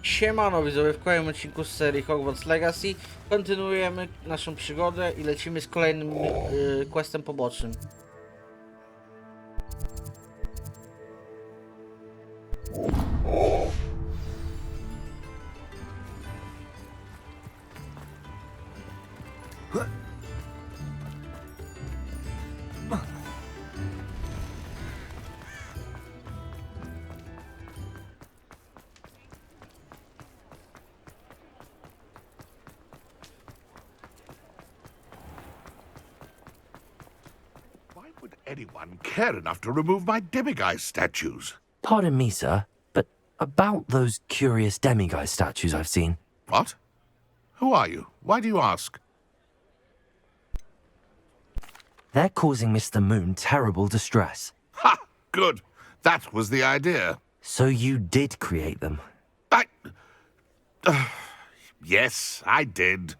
Siemano widzowie, w kolejnym odcinku z serii Hogwarts Legacy kontynuujemy naszą przygodę i lecimy z kolejnym questem pobocznym. Why would anyone care enough to remove my demiguise statues? Pardon me, sir, but about those curious demiguise statues I've seen. What? Who are you? Why do you ask? They're causing Mr. Moon terrible distress. Ha! Good. That was the idea. So you did create them? Yes, I did.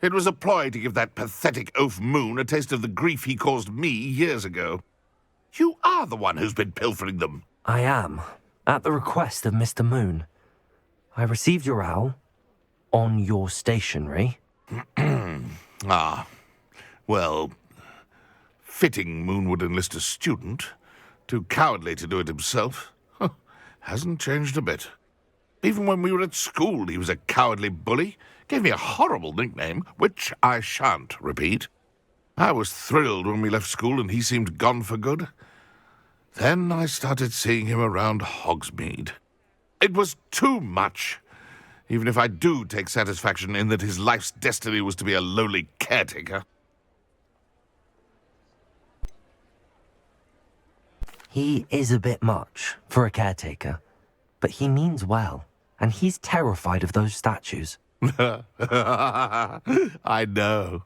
It was a ploy to give that pathetic oaf Moon a taste of the grief he caused me years ago. You are the one who's been pilfering them. I am, at the request of Mr. Moon. I received your owl on your stationery. Ah, well, fitting Moon would enlist a student. Too cowardly to do it himself. Huh, hasn't changed a bit. Even when we were at school, he was a cowardly bully. Gave me a horrible nickname, which I shan't repeat. I was thrilled when we left school and he seemed gone for good. Then I started seeing him around Hogsmeade. It was too much. Even if I do take satisfaction in that his life's destiny was to be a lowly caretaker. He is a bit much for a caretaker, but he means well, and he's terrified of those statues. I know.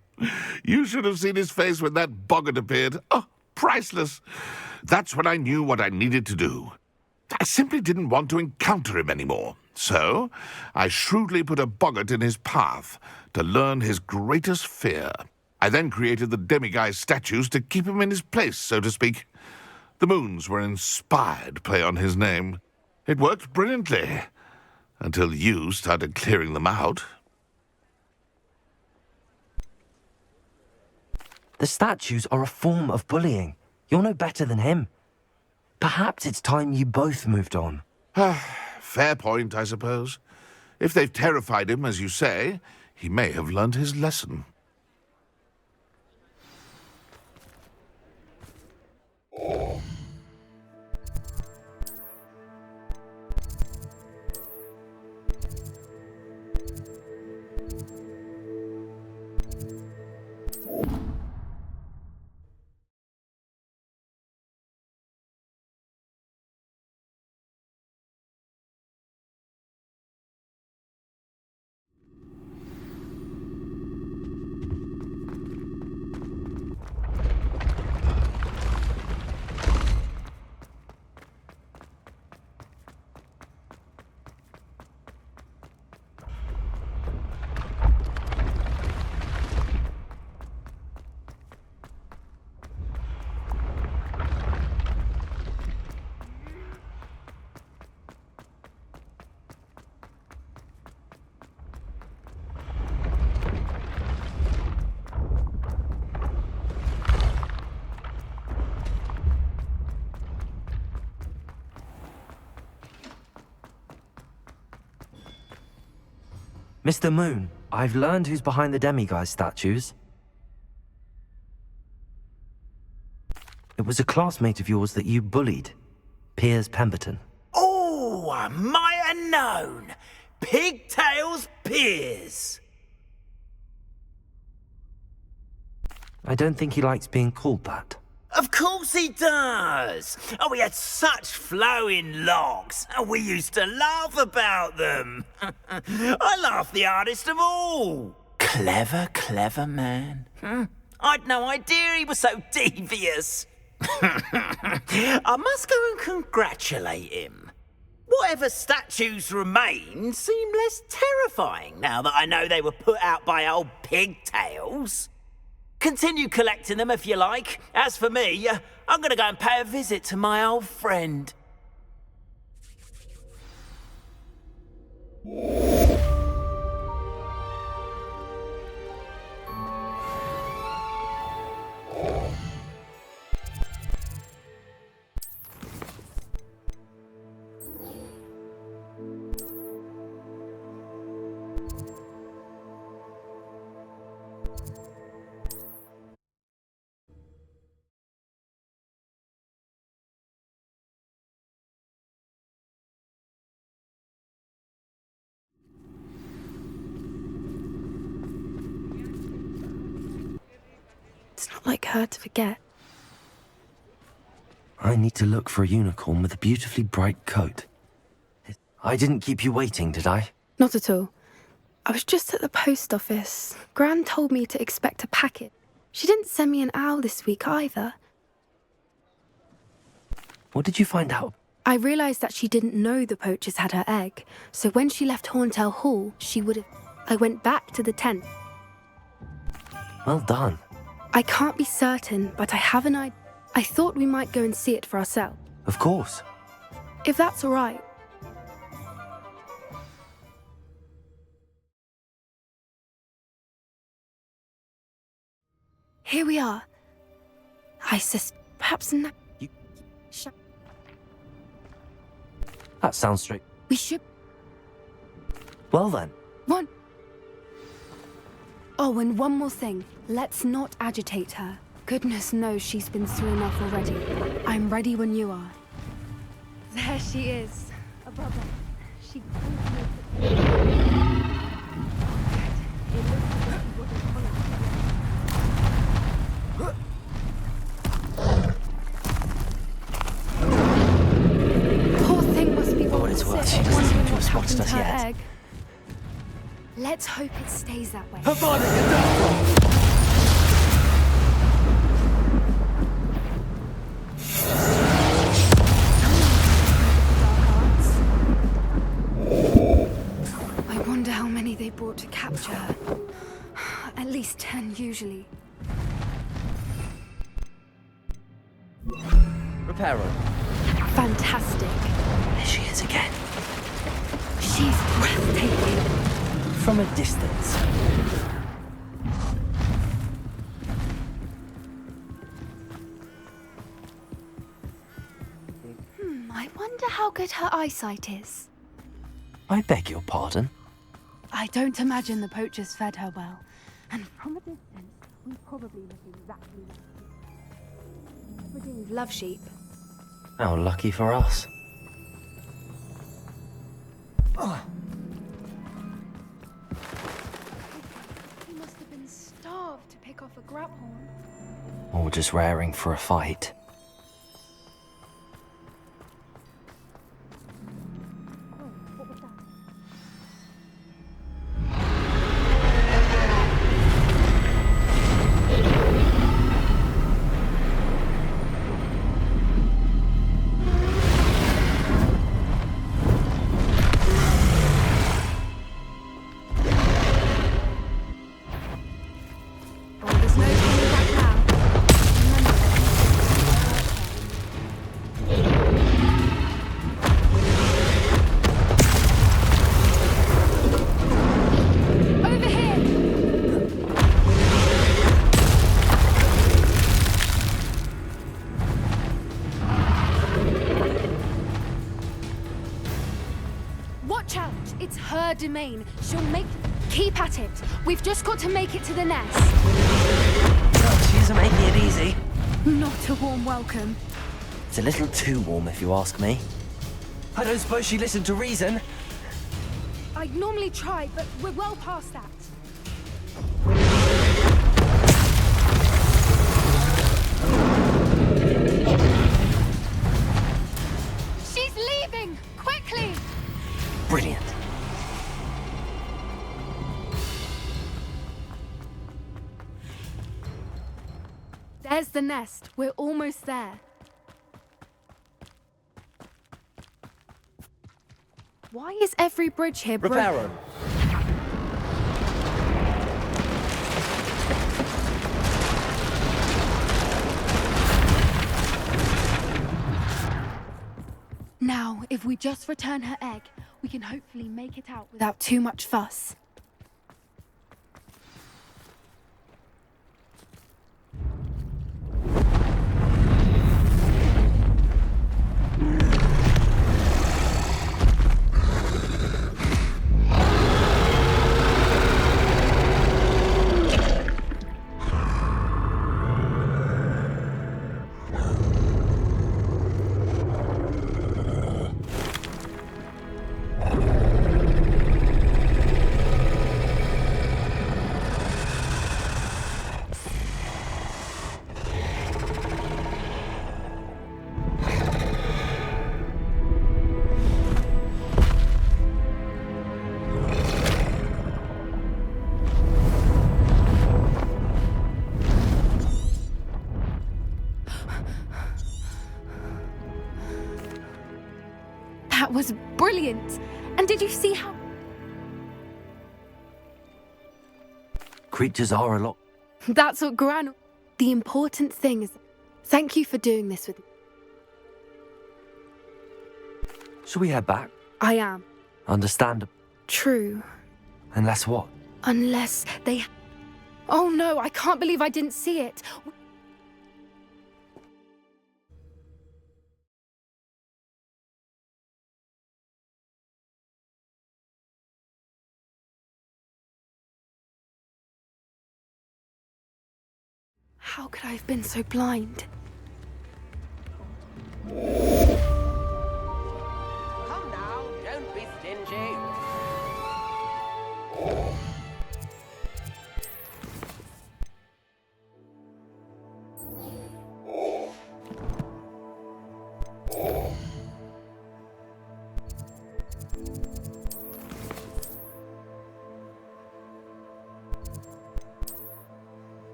You should have seen his face when that boggart appeared. Oh, priceless. That's when I knew what I needed to do. I simply didn't want to encounter him anymore. So, I shrewdly put a boggart in his path to learn his greatest fear. I then created the demiguise statues to keep him in his place, so to speak. The moons were an inspired play on his name. It worked brilliantly. Until you started clearing them out. The statues are a form of bullying. You're no better than him. Perhaps it's time you both moved on. Fair point, I suppose. If they've terrified him, as you say, he may have learned his lesson. Mr. Moon, I've learned who's behind the demiguise statues. It was a classmate of yours that you bullied, Piers Pemberton. Oh, I might have known. Pigtails Piers. I don't think he likes being called that. Of course he does. Oh, he had such flowing locks, and we used to laugh about them. I laughed the hardest of all. Clever, clever man. I'd no idea he was so devious. I must go and congratulate him. Whatever statues remain seem less terrifying now that I know they were put out by old pigtails. Continue collecting them if you like. As for me, I'm gonna go and pay a visit to my old friend. It's not like her to forget. I need to look for a unicorn with a beautifully bright coat. I didn't keep you waiting, did I? Not at all. I was just at the post office. Gran told me to expect a packet. She didn't send me an owl this week either. What did you find out? I realised that she didn't know the poachers had her egg, so when she left Horntail Hall, she would have... I went back to the tent. Well done. I can't be certain, but I have an idea. I thought we might go and see it for ourselves. Of course. If that's all right. Here we are. I perhaps now. That sounds straight. We should. Well then. One. Oh, and one more thing. Let's not agitate her. Goodness knows she's been through enough already. I'm ready when you are. There she is. Above us. She Poor thing must be For what it's worth, sick, she doesn't seem wondering to have what's spotted happened us to her yet. egg. Let's hope it stays that way. I wonder how many they brought to capture her. At least 10 usually. Reparo. Fantastic. There she is again. She's breathtaking. From a distance. I wonder how good her eyesight is. I beg your pardon. I don't imagine the poachers fed her well. And from a distance, we probably look exactly like sheep. Bridgings love sheep. How lucky for us. He must have been starved to pick off a grabhorn. Or just raring for a fight. What was that? Oh, there's no turning back now. Remember. Over here! Watch out! It's her domain. She'll make... Keep at it. We've just got to make it to the nest. She isn't making it easy. Not a warm welcome. It's a little too warm, if you ask me. I don't suppose she listened to reason. I'd normally try, but we're well past that. She's leaving! Quickly! Brilliant. There's the nest. We're almost there. Why is every bridge here broken? Reparo. Now, if we just return her egg, we can hopefully make it out without too much fuss. That was brilliant! And did you see how... Creatures are a lot. That's what Gran... The important thing is... Thank you for doing this with me. Shall we head back? I am. Understandable. True. Unless what? Unless they... Oh no, I can't believe I didn't see it. How could I have been so blind? Come now, don't be stingy.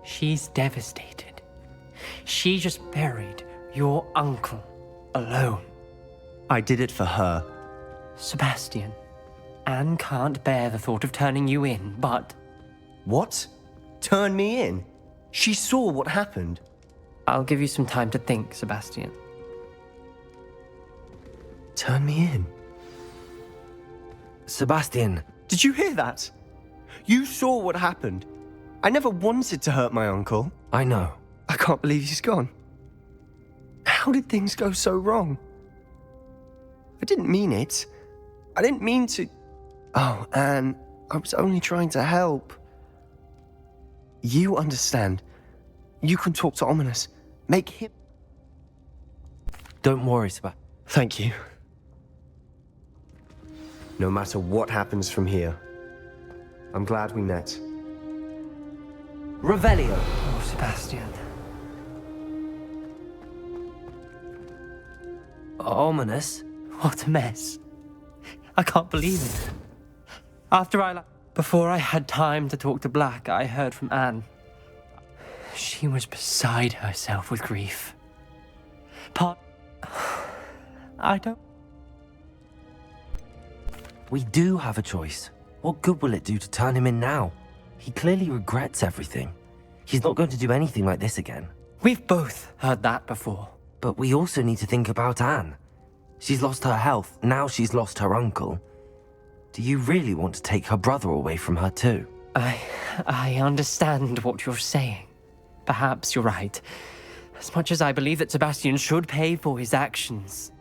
She's devastated. She just buried your uncle alone. I did it for her. Sebastian, Anne can't bear the thought of turning you in, but What? Turn me in? She saw what happened. I'll give you some time to think, Sebastian. Turn me in? Sebastian. Did you hear that? You saw what happened. I never wanted to hurt my uncle. I know. I can't believe he's gone. How did things go so wrong? I didn't mean it. I didn't mean to... Oh, Anne, I was only trying to help. You understand. You can talk to Ominous. Make him... Don't worry, Sebastian. Thank you. No matter what happens from here, I'm glad we met. Revelio. Oh, Sebastian. Ominous. What a mess. I can't believe it. Before I had time to talk to Black, I heard from Anne. She was beside herself with grief. I don't... We do have a choice. What good will it do to turn him in now? He clearly regrets everything. He's not going to do anything like this again. We've both heard that before. But we also need to think about Anne. She's lost her health, now she's lost her uncle. Do you really want to take her brother away from her too? I understand what you're saying. Perhaps you're right. As much as I believe that Sebastian should pay for his actions,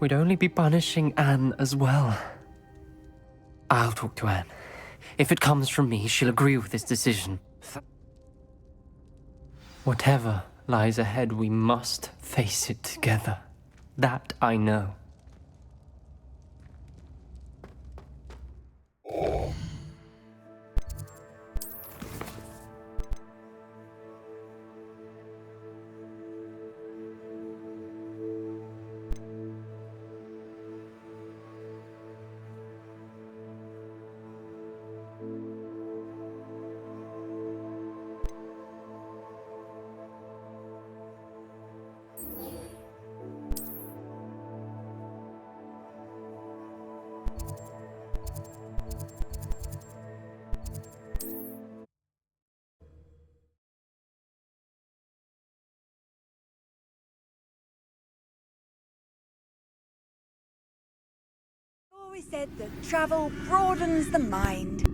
we'd only be punishing Anne as well. I'll talk to Anne. If it comes from me, she'll agree with this decision. Whatever lies ahead, we must face it together. That I know. Always said that travel broadens the mind.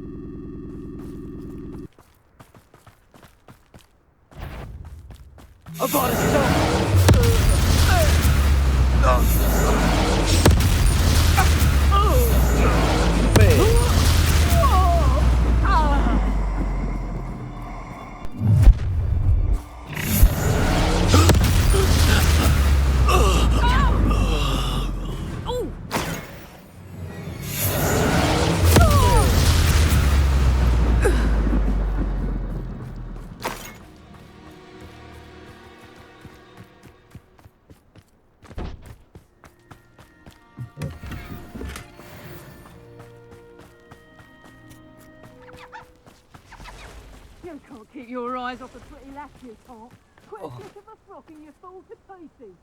You can't keep your eyes off the pretty lass, you can't. Quit a flick of a frock and you fall to pieces.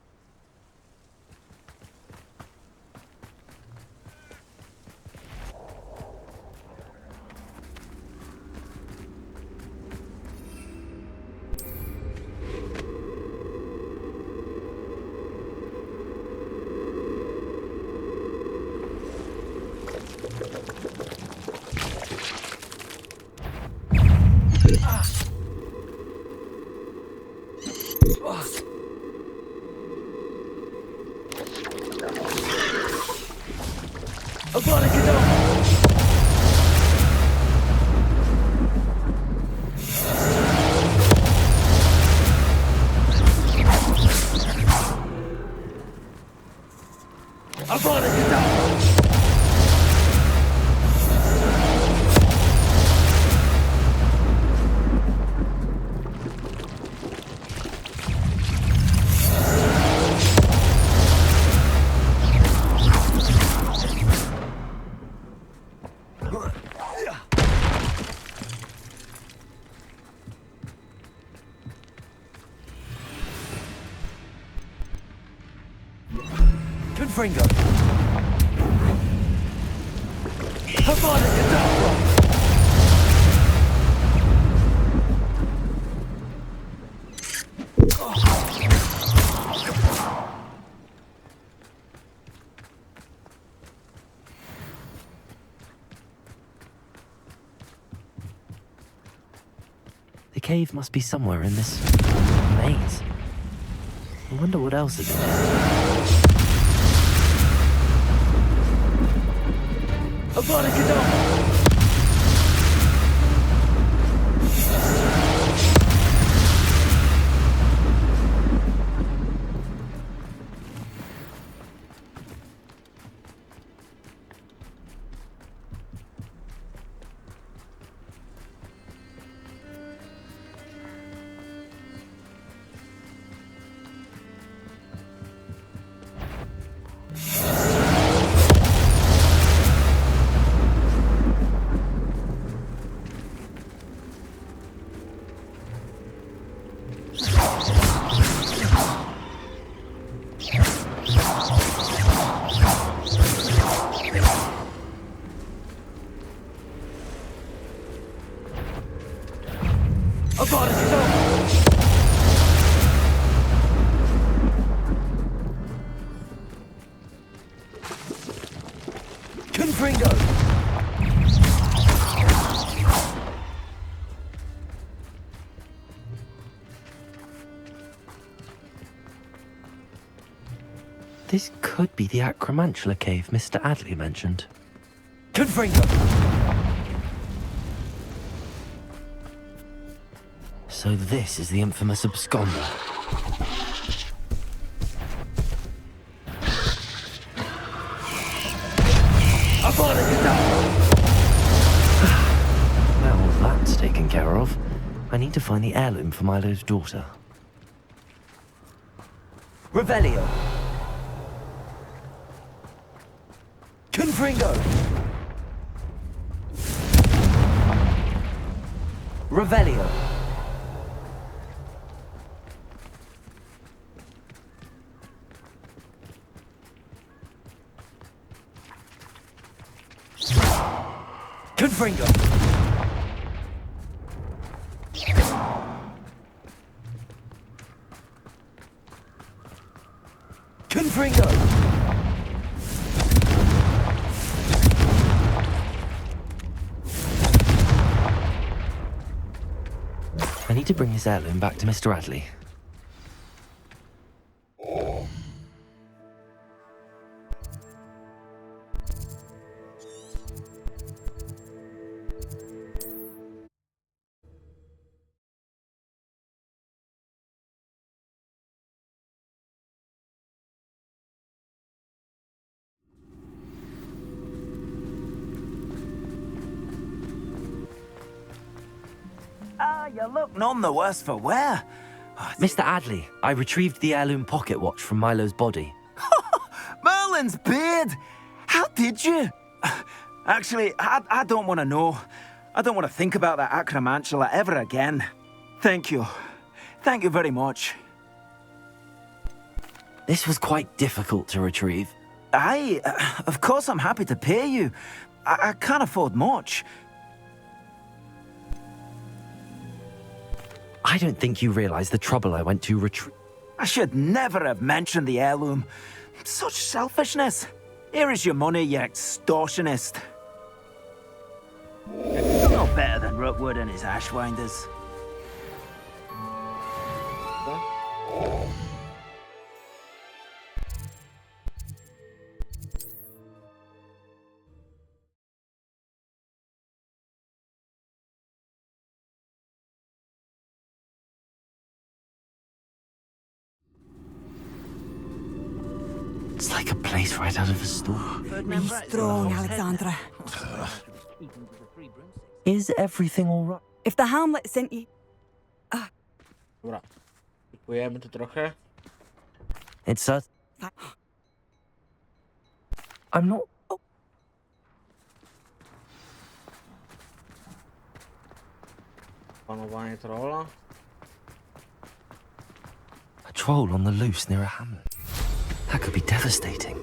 Confringo. Havana Kedavra. The cave must be somewhere in this maze. I wonder what else is in there. Avada Kedavra! This could be the Acromantula cave Mr. Adley mentioned. Confringo! So this is the infamous absconder. Now that's taken care of. I need to find the heirloom for Milo's daughter. Revelio. Confringo. Revelio. Confringo. Confringo. I need to bring this heirloom back to Mr. Radley. You look none the worse for wear. Mr. Adley, I retrieved the heirloom pocket watch from Milo's body. Merlin's beard! How did you? Actually, I don't want to know. I don't want to think about that acromantula ever again. Thank you. Thank you very much. This was quite difficult to retrieve. Of course I'm happy to pay you. I can't afford much. I don't think you realize the trouble I went to retrieve. I should never have mentioned the heirloom. Such selfishness. Here is your money, you extortionist. No better than Rookwood and his ashwinders. It's like a place right out of a story. Be strong, Alexandra. Is everything all right? If the Hamlet sent you... Dobra. Kupujemy to trochę. It's a... I'm not... Panowanie trolla. A troll on the loose near a hamlet. That could be devastating.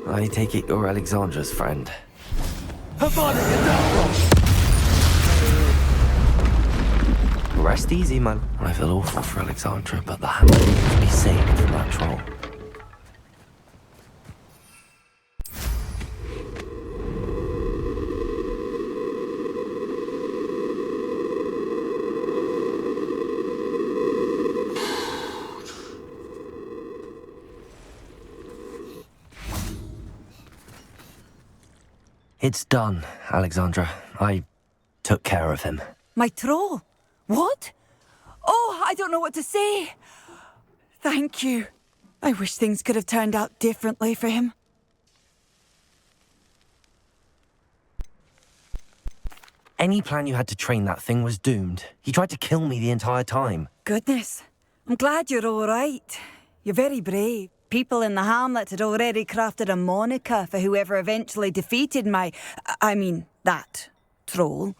I take it you're Alexandra's friend. Rest easy, man. I feel awful for Alexandra, but the hamlet needs to be saved from that troll. It's done, Alexandra. I took care of him. My troll? What? Oh, I don't know what to say. Thank you. I wish things could have turned out differently for him. Any plan you had to train that thing was doomed. He tried to kill me the entire time. Goodness. I'm glad you're all right. You're very brave. People in the hamlet had already crafted a moniker for whoever eventually defeated that troll.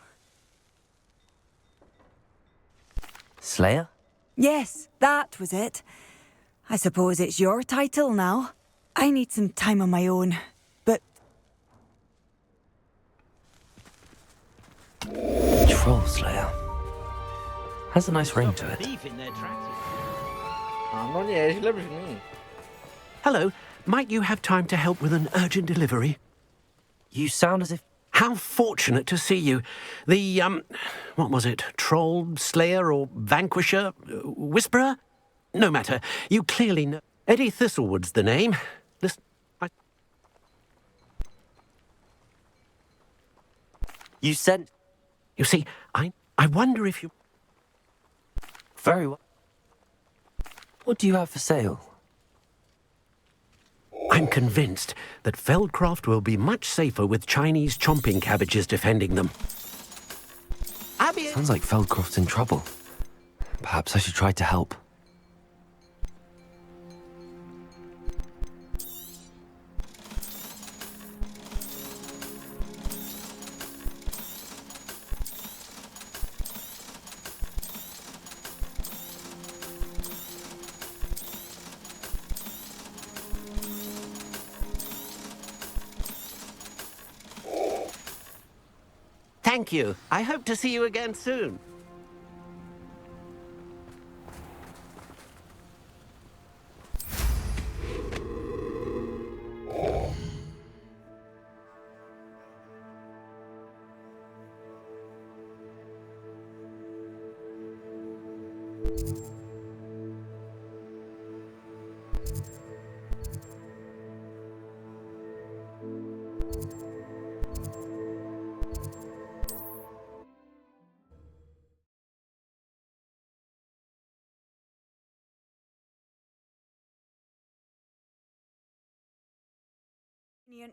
Slayer? Yes, that was it. I suppose it's your title now. I need some time on my own, but... Troll Slayer. Has a nice ring to it. No nieźle brzmi. Hello, might you have time to help with an urgent delivery? You sound as if... How fortunate to see you. The, what was it? Troll, Slayer, or Vanquisher? Whisperer? No matter. You clearly know. Eddie Thistlewood's the name. Listen, You sent... You see, I wonder if you... Very well. What do you have for sale? I'm convinced that Feldcroft will be much safer with Chinese chomping cabbages defending them. Sounds like Feldcroft's in trouble. Perhaps I should try to help. Thank you. I hope to see you again soon.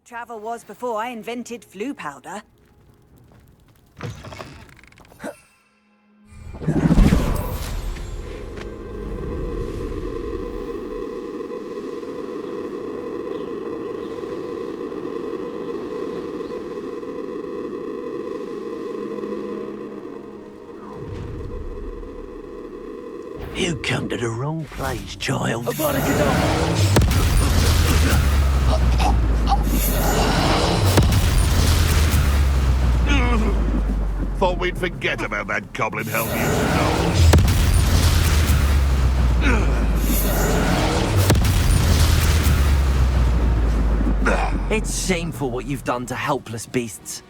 Travel was before I invented flu powder. You come to the wrong place, child. Thought we'd forget about that goblin helm you stole. It's shameful what you've done to helpless beasts.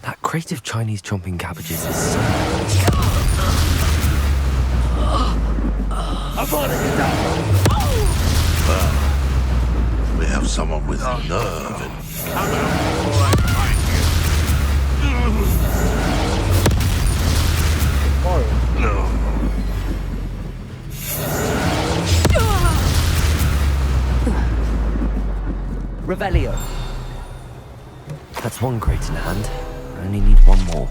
That crate of Chinese chomping cabbages is so... Well, we have someone with nerve and... Come out before I find you. Revelio. That's one crate in hand. I only need one more.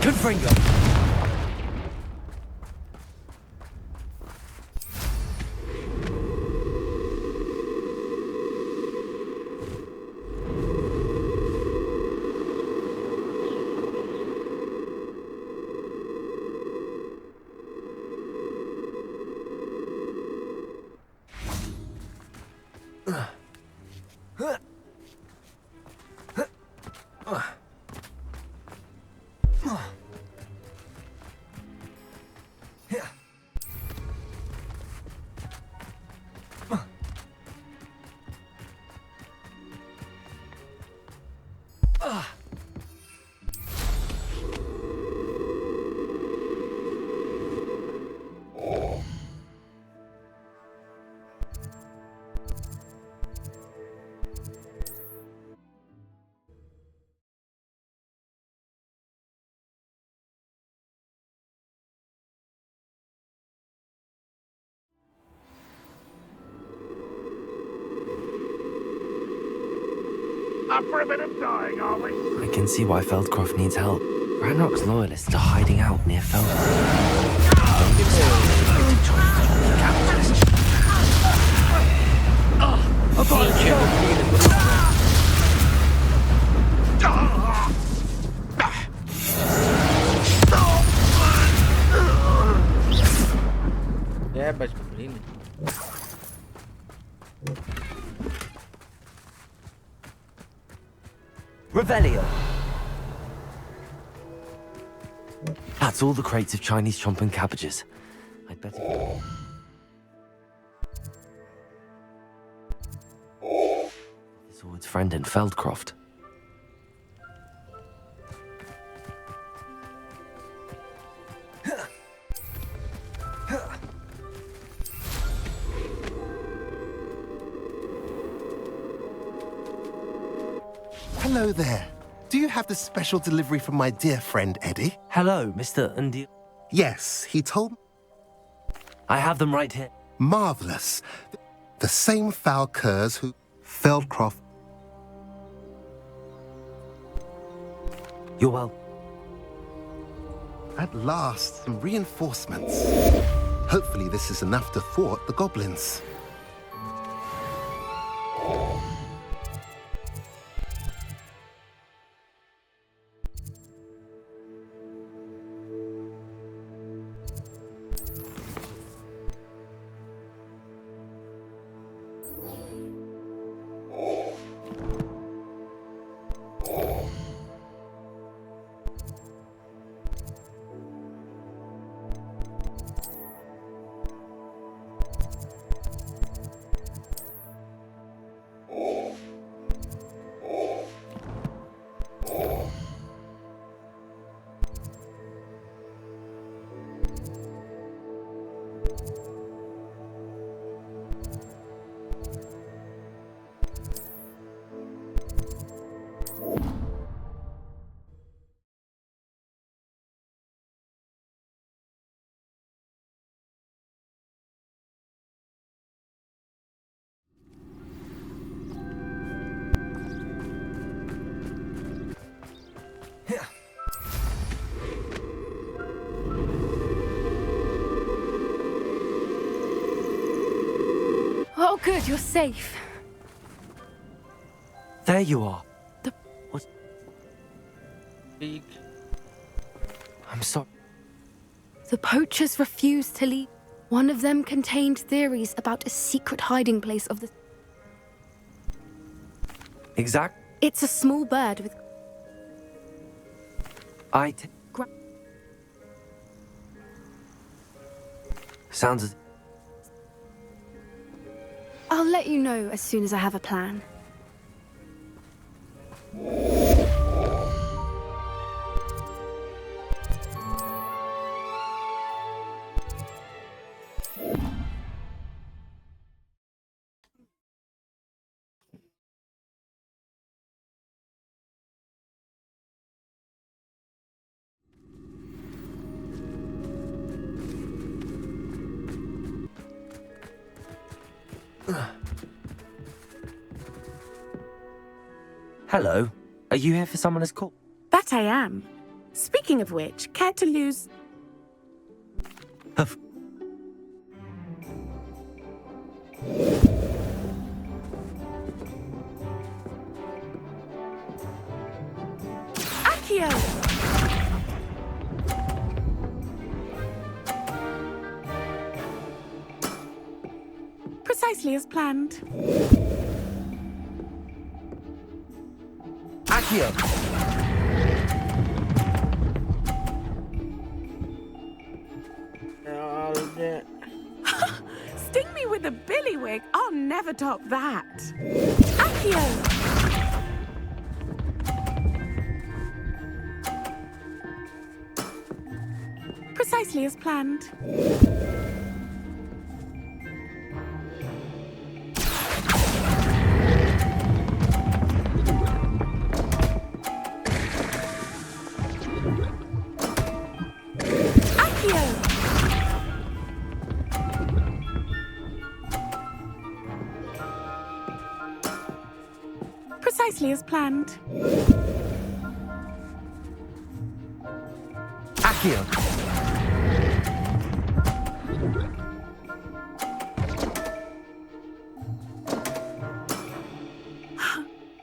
Confringo. Up for a bit of dying, are we? I can see why Feldcroft needs help. Ranrock's loyalists are hiding out near Feldcroft. Yeah, but completely. Revelio. That's all the crates of Chinese chomping cabbages. I'd better... This Thistlewood's friend in Feldcroft. Hello there. Do you have the special delivery from my dear friend Eddie? Hello, Mr. Undi. Yes, he told me. I have them right here. Marvellous. The same foul curs who... Feldcroft. You're well. At last, some reinforcements. Hopefully this is enough to thwart the goblins. Oh, good, you're safe. There you are. What? Big. I'm sorry. The poachers refused to leave. One of them contained theories about a secret hiding place of the... Exact. It's a small bird with... Sounds as... I'll let you know as soon as I have a plan. Hello. Are you here for someone as called? That I am. Speaking of which, care to lose... Accio! Precisely as planned. Accio! Sting me with a billywig? I'll never top that. Accio! Precisely as planned. Precisely as planned. Accio!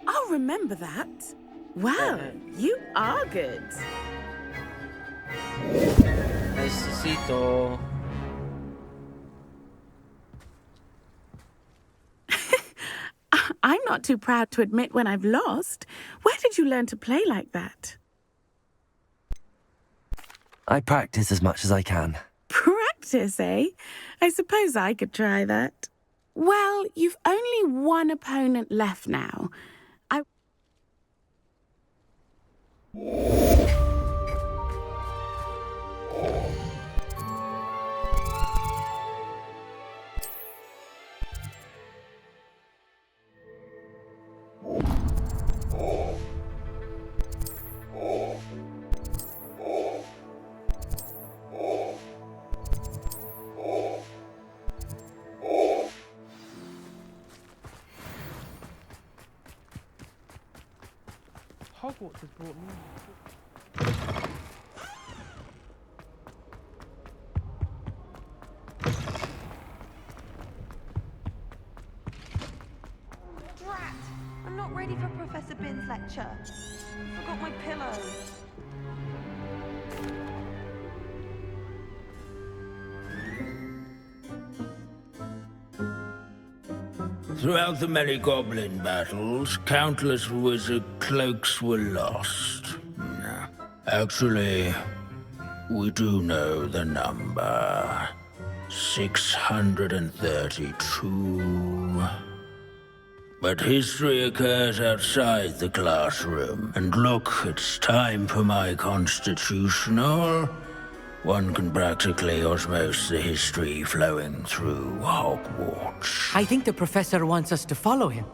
I'll remember that. Wow, you are good. Necesito. I'm not too proud to admit when I've lost. Where did you learn to play like that? I practice as much as I can. Practice, eh? I suppose I could try that. Well, you've only one opponent left now. Hogwarts has brought me. Drat! I'm not ready for Professor Bin's lecture. Forgot my pillow. Throughout the many goblin battles, countless wizard cloaks were lost. Actually, we do know the number. 632. But history occurs outside the classroom. And look, it's time for my constitutional. One can practically osmose the history flowing through Hogwarts. I think the professor wants us to follow him.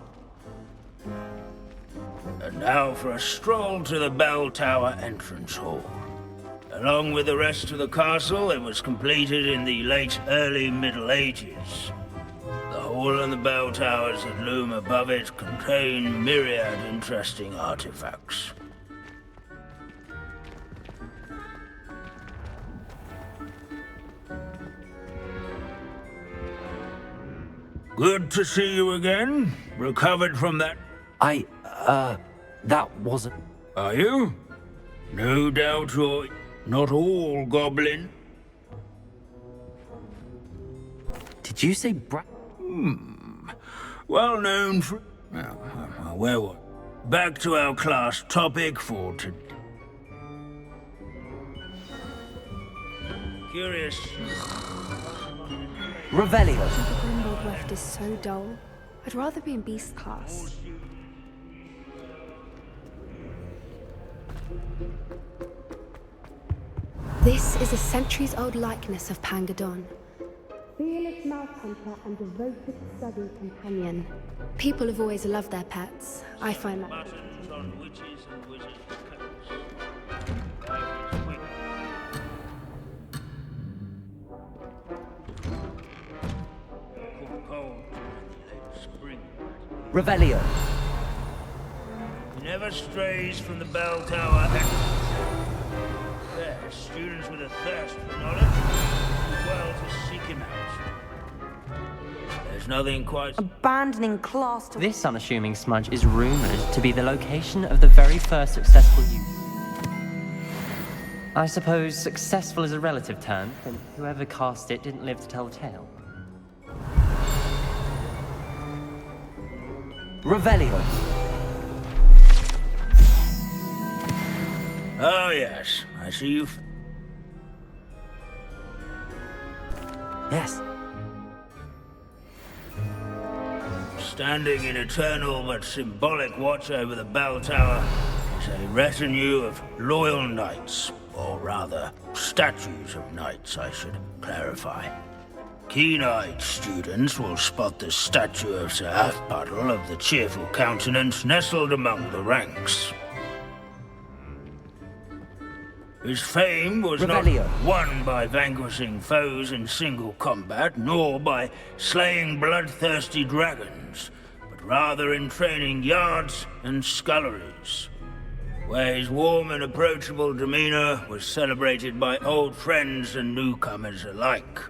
And now for a stroll to the Bell Tower entrance hall. Along with the rest of the castle, it was completed in the late early Middle Ages. The hall and the bell towers that loom above it contain myriad interesting artifacts. Good to see you again. Recovered from that... that wasn't... Are you? No doubt you're not all goblin. Did you say Well known for... where were... Back to our class topic for today. Curious... Revelio. The Grimmauld Rift is so dull. I'd rather be in Beast class. This is a centuries-old likeness of Pangadon. Fearless mouse hunter and devoted study companion. People have always loved their pets. I find that... Buttons on witches and wizards' Revelio. He never strays from the bell tower. There, students with a thirst for knowledge do well to seek him out. There's nothing quite... Abandoning class to... This unassuming smudge is rumored to be the location of the very first successful use. I suppose successful is a relative term, and whoever cast it didn't live to tell the tale. Revelio. Oh, yes. I see you... Yes. Standing in eternal but symbolic watch over the bell tower is a retinue of loyal knights, or rather, statues of knights, I should clarify. Keen-eyed students will spot the statue of Sir Halfpuddle of the cheerful countenance nestled among the ranks. His fame was Revelio. not won by vanquishing foes in single combat, nor by slaying bloodthirsty dragons, but rather in training yards and sculleries, where his warm and approachable demeanor was celebrated by old friends and newcomers alike.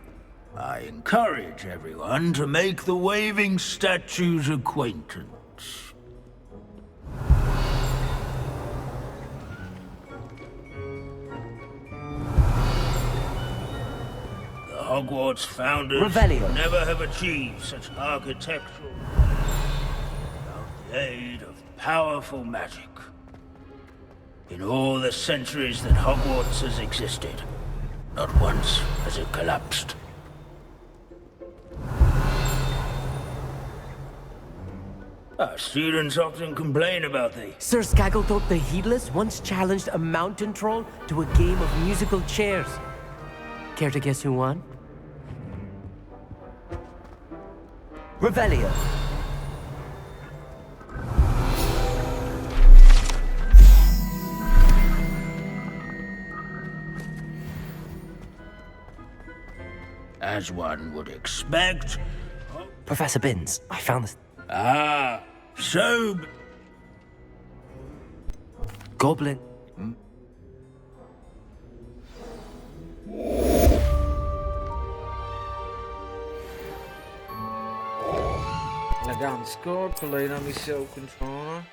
I encourage everyone to make the waving statue's acquaintance. The Hogwarts founders Revelio. never have achieved such architectural without the aid of powerful magic. In all the centuries that Hogwarts has existed, not once has it collapsed. Our students often complain about the... Sir Skaggletop the Heedless once challenged a mountain troll to a game of musical chairs. Care to guess who won? Revelio. As one would expect. Professor Binns, I found this. Ah, so... Goblin. Elegancko, kolejna misja ukończona.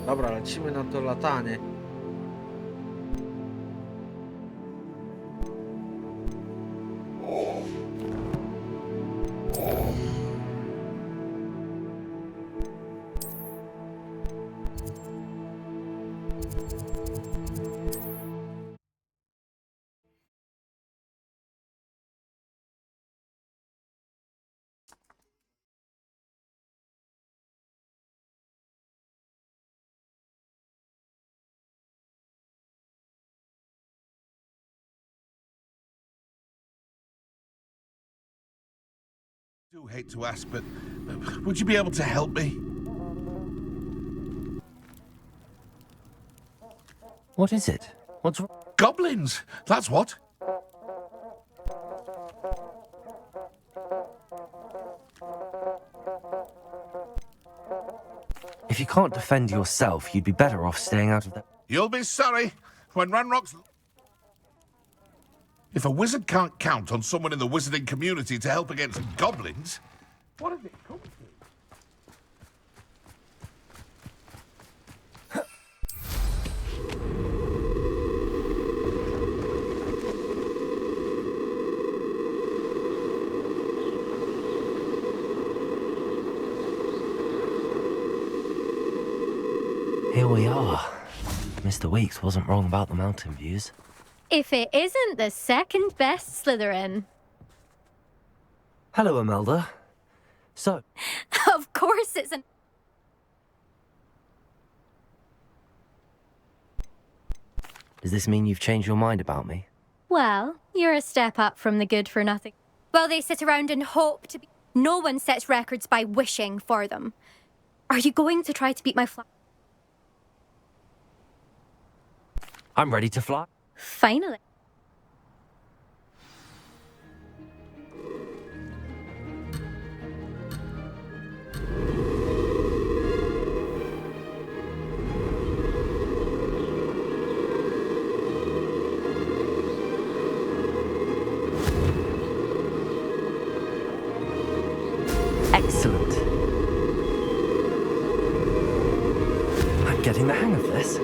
Dobra, lecimy na to latanie. I do hate to ask, but would you be able to help me? What is it? What's wrong? Goblins! That's what. If you can't defend yourself, you'd be better off staying out of that. You'll be sorry when Ranrock's... If a wizard can't count on someone in the wizarding community to help against goblins, what has it come to? Here we are. Mr. Weeks wasn't wrong about the mountain views. If it isn't the second best Slytherin. Hello, Imelda. So, Of course it's an... does this mean you've changed your mind about me? Well, you're a step up from the good for nothing. Well, they sit around and hope to be... No one sets records by wishing for them. Are you going to try to beat my fly? I'm ready to fly. Finally. Excellent. I'm getting the hang of this.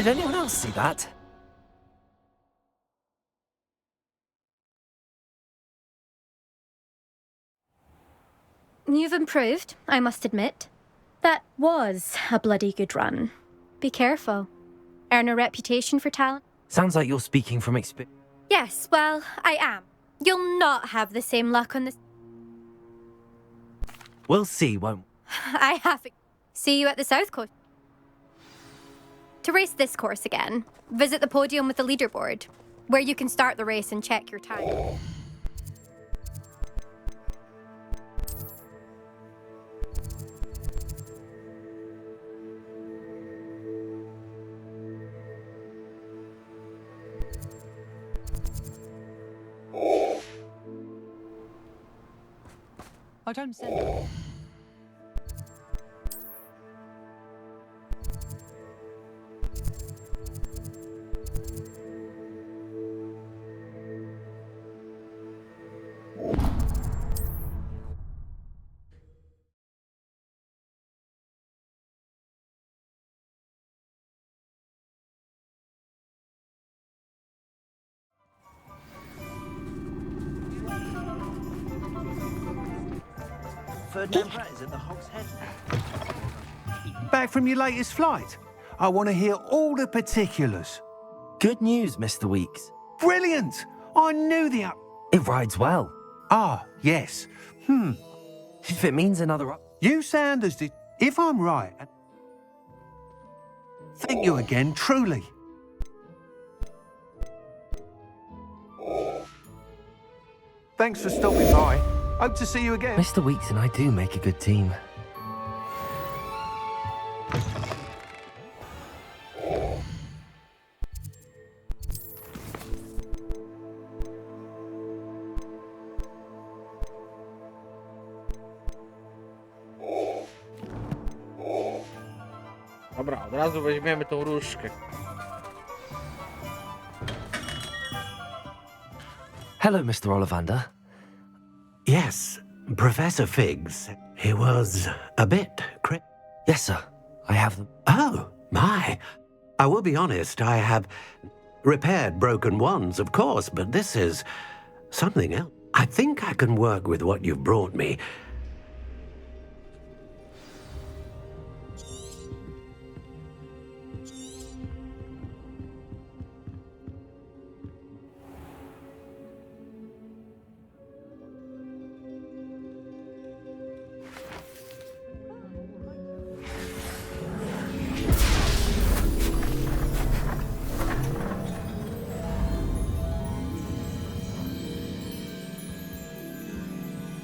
Did anyone else see that? You've improved, I must admit. That was a bloody good run. Be careful. Earn a reputation for talent. Sounds like you're speaking from experience. Yes, well, I am. You'll not have the same luck on this. We'll see, won't we? I have. See you at the South Coast. To race this course again, visit the podium with the leaderboard, where you can start the race and check your time. I don't send. Ferdinand Pratt is at the Hog's Head. Back from your latest flight? I want to hear all the particulars. Good news, Mr. Weeks. Brilliant! I knew the up... It rides well. Ah, yes. If it means another You sound as did... If I'm right... Thank you again, truly. Thanks for stopping by. Hope to see you again. Mr. Weeks and I do make a good team. Dobra, od razu weźmiemy tą różkę. Hello, Mr. Ollivander. Yes, Professor Figgs. He was a bit Yes, sir. I have them. Oh, my. I will be honest, I have repaired broken ones, of course, but this is something else. I think I can work with what you've brought me.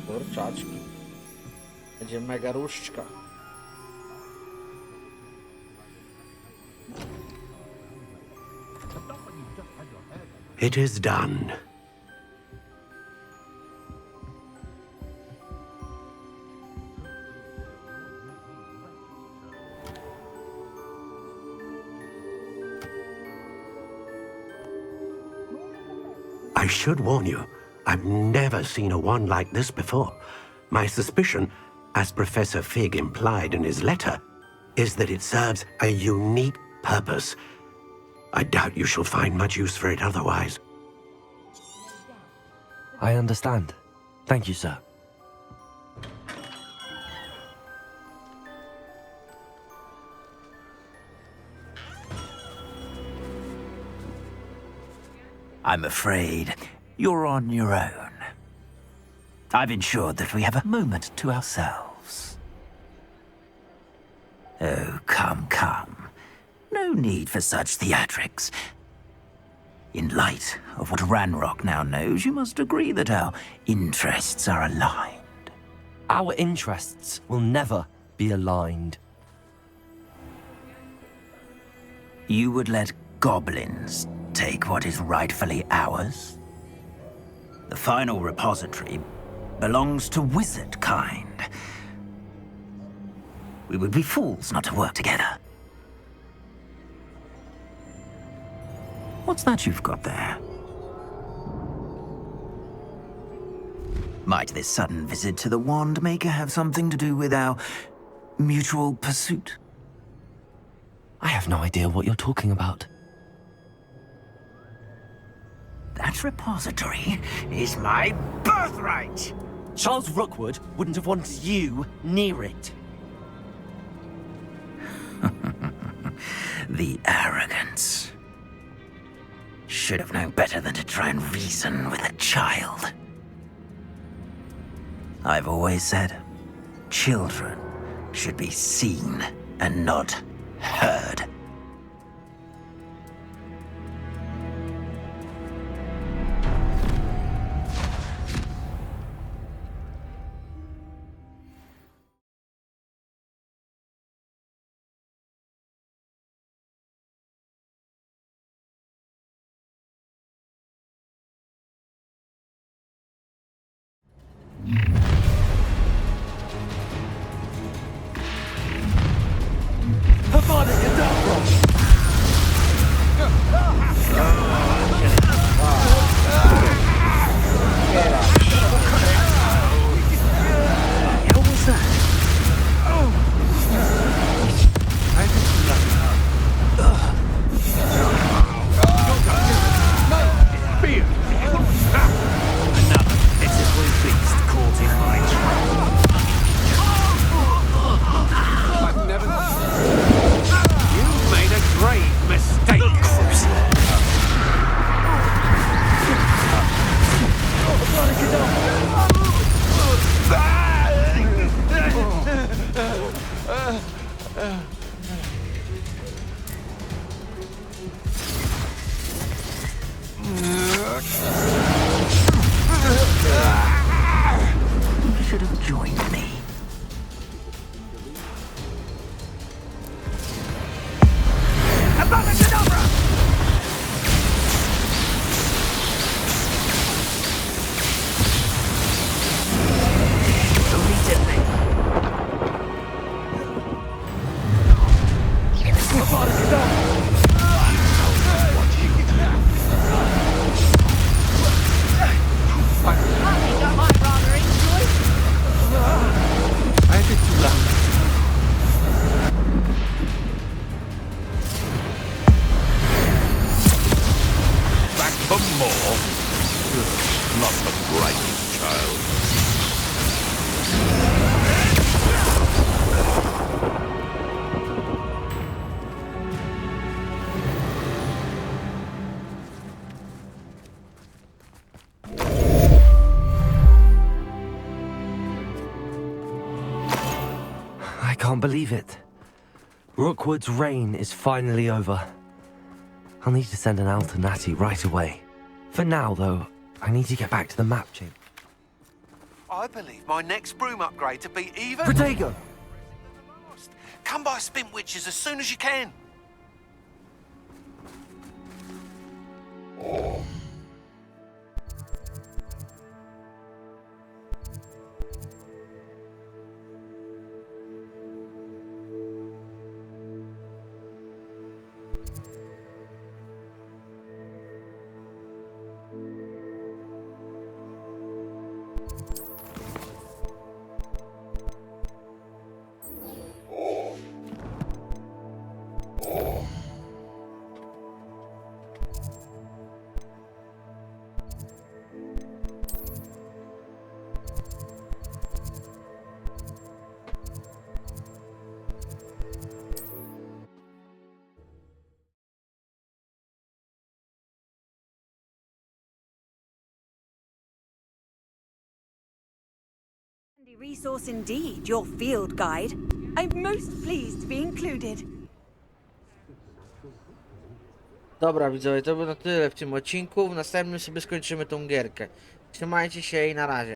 Kurczaczki. Będzie mega różdżka. It is done. I should warn you, I've never seen a wand like this before. My suspicion, as Professor Fig implied in his letter, is that it serves a unique purpose. I doubt you shall find much use for it otherwise. I understand. Thank you, sir. I'm afraid you're on your own. I've ensured that we have a moment to ourselves. Oh, come, come. No need for such theatrics. In light of what Ranrock now knows, you must agree that our interests are aligned. Our interests will never be aligned. You would let goblins take what is rightfully ours? The final repository belongs to wizard kind. We would be fools not to work together. What's that you've got there? Might this sudden visit to the Wand Maker have something to do with our mutual pursuit? I have no idea what you're talking about. That repository is my birthright! Charles Rookwood wouldn't have wanted you near it. The arrogance. Should have known better than to try and reason with a child. I've always said, children should be seen and not heard. Should have joined me. I can't believe it. Rookwood's reign is finally over. I'll need to send an owl to Natty right away. For now, though, I need to get back to the map chamber. I believe my next broom upgrade to be even... Protego! Come by Spint Witches as soon as you can. Handy resource indeed, your field guide. I'm most pleased to be included. Dobra widzowie, to by na tyle w tym odcinku. W następnym sobie skończymy tą gierkę. Trzymajcie się i na razie.